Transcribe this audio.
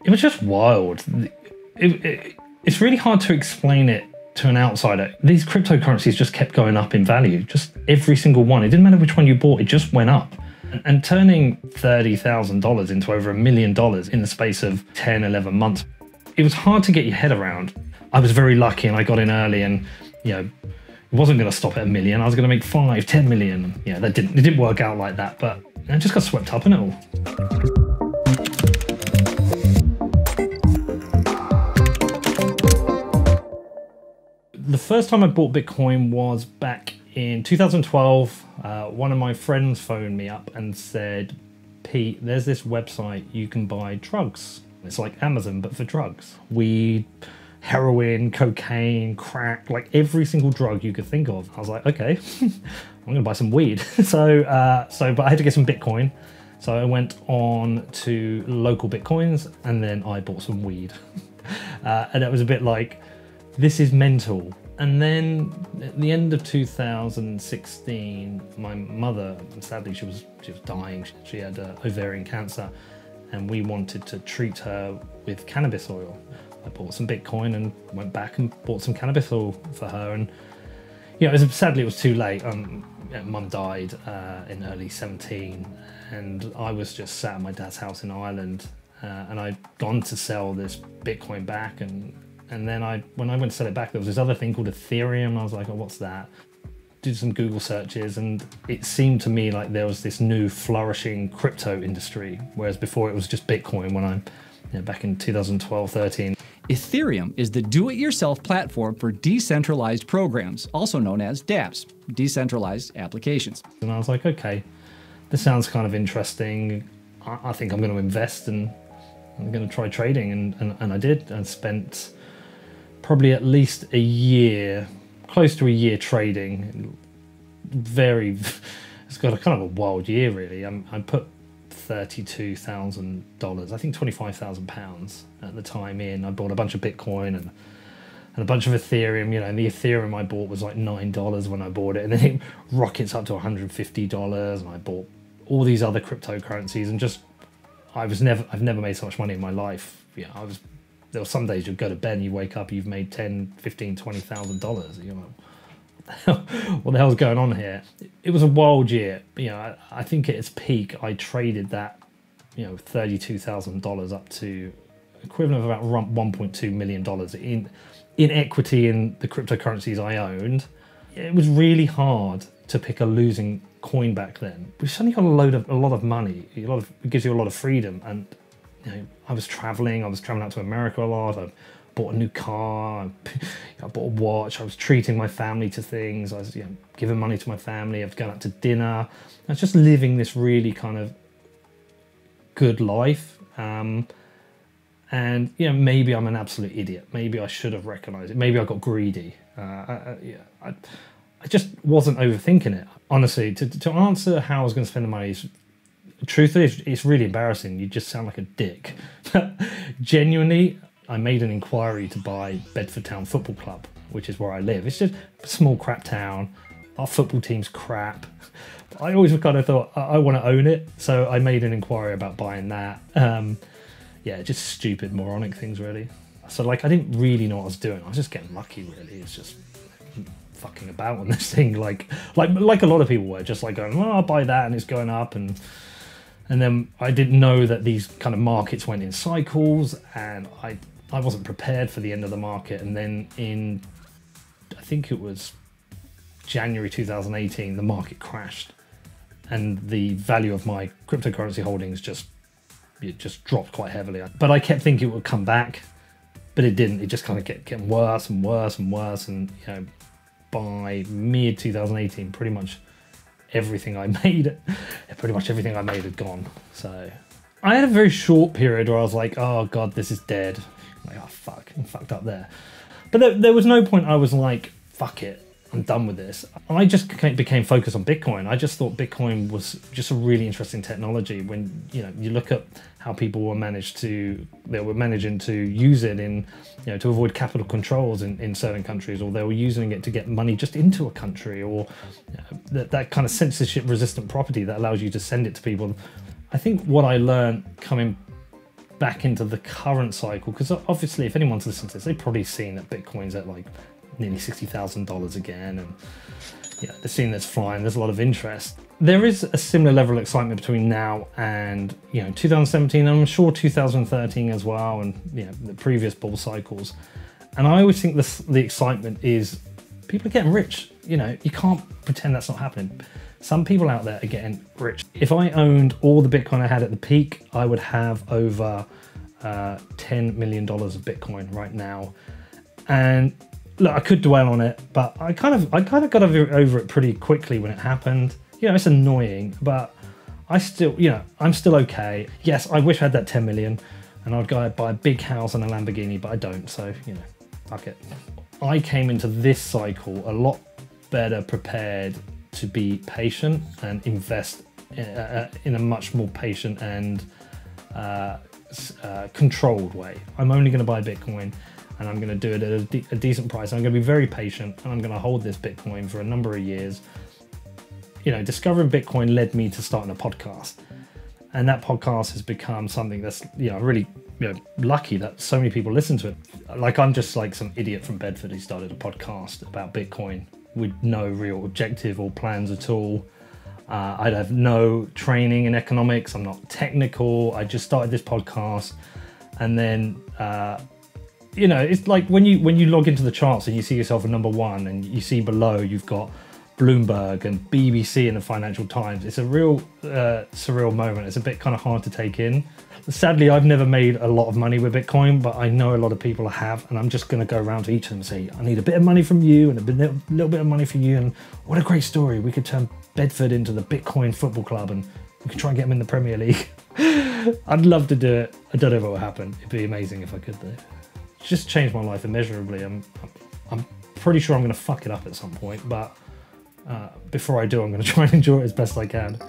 It was just wild. It's really hard to explain it to an outsider. These cryptocurrencies just kept going up in value, just every single one. It didn't matter which one you bought, it just went up. And turning $30,000 into over $1 million in the space of 10, 11 months, it was hard to get your head around. I was very lucky and I got in early, and it wasn't going to stop at $1 million. I was going to make 5, 10 million. Yeah, it didn't work out like that, but I just got swept up in it all. The first time I bought Bitcoin was back in 2012. One of my friends phoned me up and said, Pete, there's this website you can buy drugs. It's like Amazon, but for drugs. Weed, heroin, cocaine, crack, like every single drug you could think of. I was like, okay, I'm gonna buy some weed. But I had to get some Bitcoin. So I went on to local Bitcoins and then I bought some weed. And it was a bit like, this is mental. And then at the end of 2016, my mother, sadly, she was dying. She had ovarian cancer, and we wanted to treat her with cannabis oil. I bought some Bitcoin and went back and bought some cannabis oil for her. And sadly, it was too late. Mum died in early 17, and I was just sat at my dad's house in Ireland, and I'd gone to sell this Bitcoin back, and then when I went to sell it back, there was this other thing called Ethereum. I was like, oh, what's that? Did some Google searches, and it seemed to me like there was this new flourishing crypto industry, whereas before it was just Bitcoin when back in 2012, 13. Ethereum is the do-it-yourself platform for decentralized programs, also known as dApps, decentralized applications. And I was like, okay, this sounds kind of interesting. I think I'm going to invest and I'm going to try trading, and I did. I spent probably at least a year, close to a year trading. It's got a kind of a wild year, really. I put $32,000, I think £25,000 at the time in. I bought a bunch of Bitcoin and a bunch of Ethereum, and the Ethereum I bought was like $9 when I bought it, and then it rockets up to $150, and I bought all these other cryptocurrencies, and I've never made so much money in my life. There were some days you'd go to bed and you wake up, you've made $10, $15, $20,000. You're like, what the hell's going on here? It was a wild year. I think at its peak, I traded that, $32,000 up to equivalent of about $1.2 million in equity in the cryptocurrencies I owned. It was really hard to pick a losing coin back then. We suddenly got a lot of money. It gives you a lot of freedom, and I was traveling out to America a lot. I bought a new car, I bought a watch, I was treating my family to things, I was giving money to my family, I was going out to dinner. I was just living this really kind of good life. And maybe I'm an absolute idiot. Maybe I should have recognized it. Maybe I got greedy. I just wasn't overthinking it. Honestly, to answer how I was going to spend the money, truthfully, it's really embarrassing. You just sound like a dick. Genuinely, I made an inquiry to buy Bedford Town Football Club, which is where I live. It's just a small crap town. Our football team's crap. I always kind of thought, I want to own it. So I made an inquiry about buying that. Just stupid, moronic things, really. So I didn't really know what I was doing. I was just getting lucky, really. It's just fucking about on this thing, like a lot of people were, just going, well, I'll buy that and it's going up, and then I didn't know that these kind of markets went in cycles, and I wasn't prepared for the end of the market. And then I think it was January 2018, the market crashed, and the value of my cryptocurrency holdings just dropped quite heavily. But I kept thinking it would come back, but it didn't. It just kind of kept getting worse and worse and worse, and by mid 2018, pretty much everything I made had gone. So I had a very short period where I was like, oh god, this is dead. Oh fuck, I'm fucked up there. But there was no point I was like, fuck it, I'm done with this. I just became focused on Bitcoin. I just thought Bitcoin was just a really interesting technology. When you look at how people were managing to use it in, to avoid capital controls in certain countries, or they were using it to get money just into a country, or that kind of censorship resistant property that allows you to send it to people. I think what I learned coming back into the current cycle, because obviously if anyone's listening to this, they've probably seen that Bitcoin's at like nearly $60,000 again, and yeah, they're seeing this flying. There's a lot of interest. There is a similar level of excitement between now and 2017. And I'm sure 2013 as well, and the previous bull cycles. And I always think the excitement is people are getting rich. You can't pretend that's not happening. Some people out there are getting rich. If I owned all the Bitcoin I had at the peak, I would have over $10 million of Bitcoin right now. And look, I could dwell on it, but I kind of got over it pretty quickly when it happened. It's annoying, but I'm still okay. Yes, I wish I had that 10 million and I'd go buy a big house and a Lamborghini, but I don't, so, fuck it. I came into this cycle a lot better prepared to be patient and invest in a much more patient and controlled way. I'm only going to buy Bitcoin, and I'm going to do it at a decent price. I'm going to be very patient, and I'm going to hold this Bitcoin for a number of years. Discovering Bitcoin led me to starting a podcast, and that podcast has become something that's really lucky that so many people listen to it. Like, I'm just like some idiot from Bedford who started a podcast about Bitcoin with no real objective or plans at all. I'd have no training in economics. I'm not technical. I just started this podcast, and then it's like when you log into the charts and you see yourself at number one, and you see below you've got Bloomberg and BBC and the Financial Times. It's a real surreal moment. It's a bit kind of hard to take in. Sadly, I've never made a lot of money with Bitcoin, but I know a lot of people have, and I'm just going to go around to each of them and say, I need a bit of money from you and a little bit of money from you, and what a great story. We could turn Bedford into the Bitcoin football club, and we could try and get them in the Premier League. I'd love to do it. I don't know what would happen. It'd be amazing if I could, though. It's just changed my life immeasurably. I'm pretty sure I'm going to fuck it up at some point, but before I do, I'm going to try and enjoy it as best I can.